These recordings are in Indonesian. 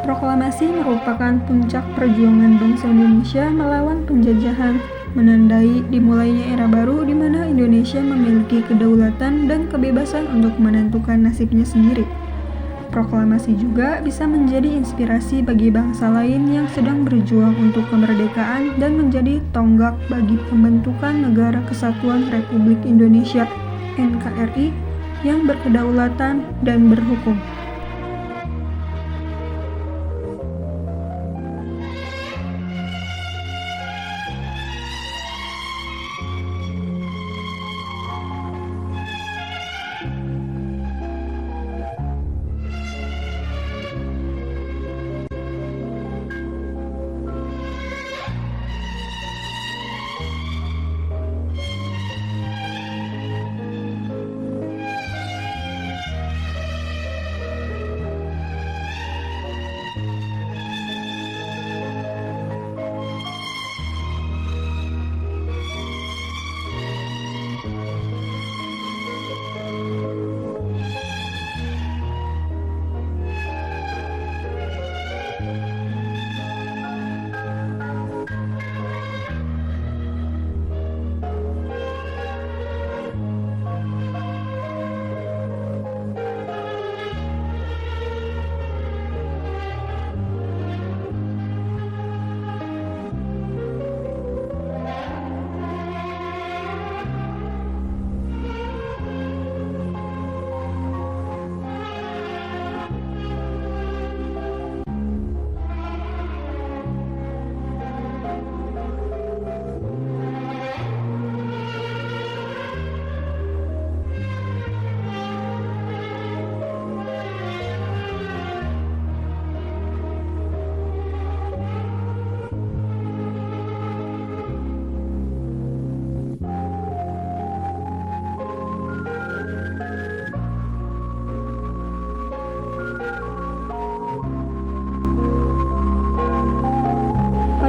Proklamasi merupakan puncak perjuangan bangsa Indonesia melawan penjajahan, menandai dimulainya era baru di mana Indonesia memiliki kedaulatan dan kebebasan untuk menentukan nasibnya sendiri. Proklamasi juga bisa menjadi inspirasi bagi bangsa lain yang sedang berjuang untuk kemerdekaan dan menjadi tonggak bagi pembentukan Negara Kesatuan Republik Indonesia (NKRI) yang berkedaulatan dan berhukum.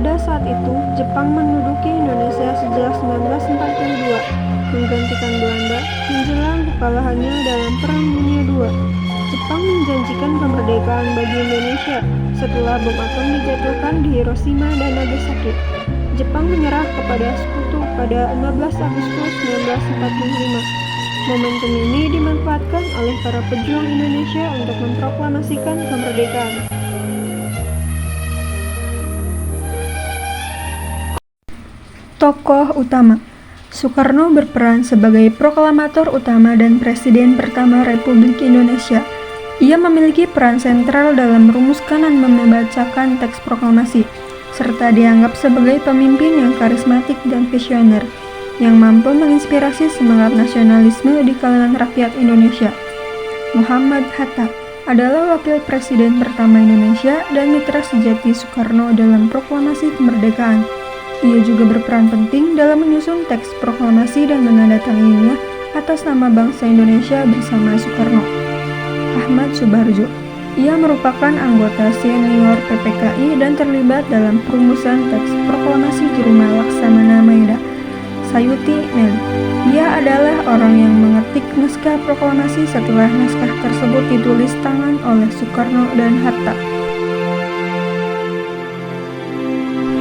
Pada saat itu, Jepang menduduki Indonesia sejak 1942, menggantikan Belanda menjelang kekalahannya dalam Perang Dunia II. Jepang menjanjikan kemerdekaan bagi Indonesia setelah bom atom dijatuhkan di Hiroshima dan Nagasaki. Jepang menyerah kepada sekutu pada 15 Agustus 1945. Momentum ini dimanfaatkan oleh para pejuang Indonesia untuk memproklamasikan kemerdekaan. Tokoh utama. Soekarno berperan sebagai proklamator utama dan presiden pertama Republik Indonesia. Ia memiliki peran sentral dalam merumuskan dan membacakan teks proklamasi, serta dianggap sebagai pemimpin yang karismatik dan visioner, yang mampu menginspirasi semangat nasionalisme di kalangan rakyat Indonesia. Muhammad Hatta adalah wakil presiden pertama Indonesia dan mitra sejati Soekarno dalam proklamasi kemerdekaan. Ia juga berperan penting dalam menyusun teks proklamasi dan menandatanganinya atas nama bangsa Indonesia bersama Soekarno. Ahmad Subarjo. Ia merupakan anggota senior PPKI dan terlibat dalam perumusan teks proklamasi di Rumah Laksamana Maeda. Sayuti Meli. Ia adalah orang yang mengetik naskah proklamasi setelah naskah tersebut ditulis tangan oleh Soekarno dan Hatta.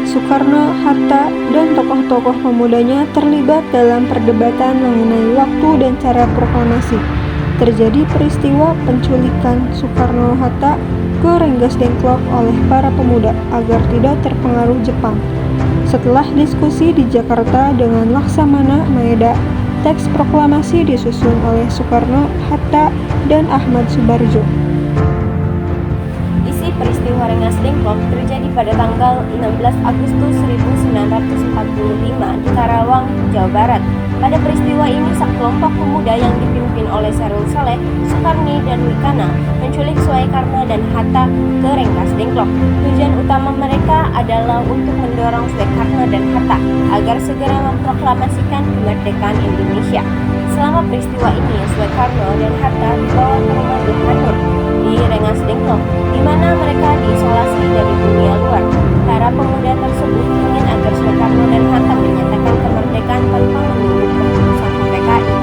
Soekarno, Hatta, dan tokoh-tokoh pemudanya terlibat dalam perdebatan mengenai waktu dan cara proklamasi. Terjadi peristiwa penculikan Soekarno-Hatta ke Rengas Dengklok oleh para pemuda agar tidak terpengaruh Jepang. Setelah diskusi di Jakarta dengan Laksamana Maeda, teks proklamasi disusun oleh Soekarno, Hatta, dan Ahmad Subarjo. Peristiwa Rengas Dengklok terjadi pada tanggal 16 Agustus 1945 di Karawang, Jawa Barat. Pada peristiwa ini, sekelompok pemuda yang dipimpin oleh Serul Saleh, Soekarni, dan Wikana menculik Soekarno dan Hatta ke Rengas Dengklok. Tujuan utama mereka adalah untuk mendorong Soekarno dan Hatta agar segera memproklamasikan kemerdekaan Indonesia. Selama peristiwa ini, Soekarno dan Hatta dibawa ke rumah Bung Nur di Rengas Dengklok, di mana mereka diisolasi dari dunia luar. Para pemuda tersebut ingin agar Soekarno dan Hatta menyatakan kemerdekaan tanpa menunggu keputusan PPKI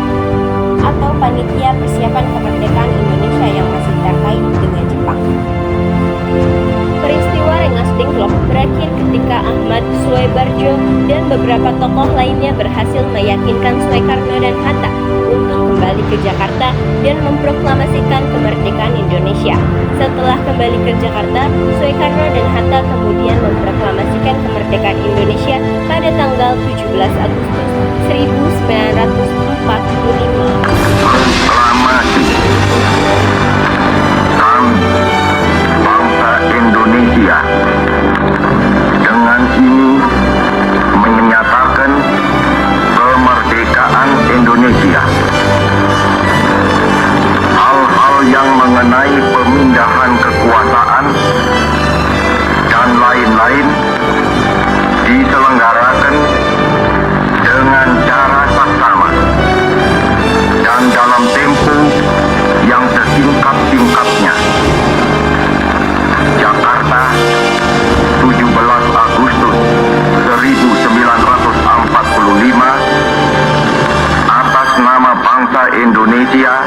atau Panitia Persiapan Kemerdekaan Indonesia yang masih terkait dengan Jepang. Barjo, dan beberapa tokoh lainnya berhasil meyakinkan Soekarno dan Hatta untuk kembali ke Jakarta dan memproklamasikan kemerdekaan Indonesia. Setelah kembali ke Jakarta, Soekarno dan Hatta kemudian memproklamasikan kemerdekaan Indonesia pada tanggal 17 Agustus 1945. Kami, bangsa Indonesia, dengan ini menyatakan kemerdekaan Indonesia. Hal-hal yang mengenai pemindahan kekuasaan dan lain-lain diselenggarakan dengan cara saksama dan dalam tempo yang sesingkat-singkatnya. Jakarta, 17 Agustus 1945, atas nama bangsa Indonesia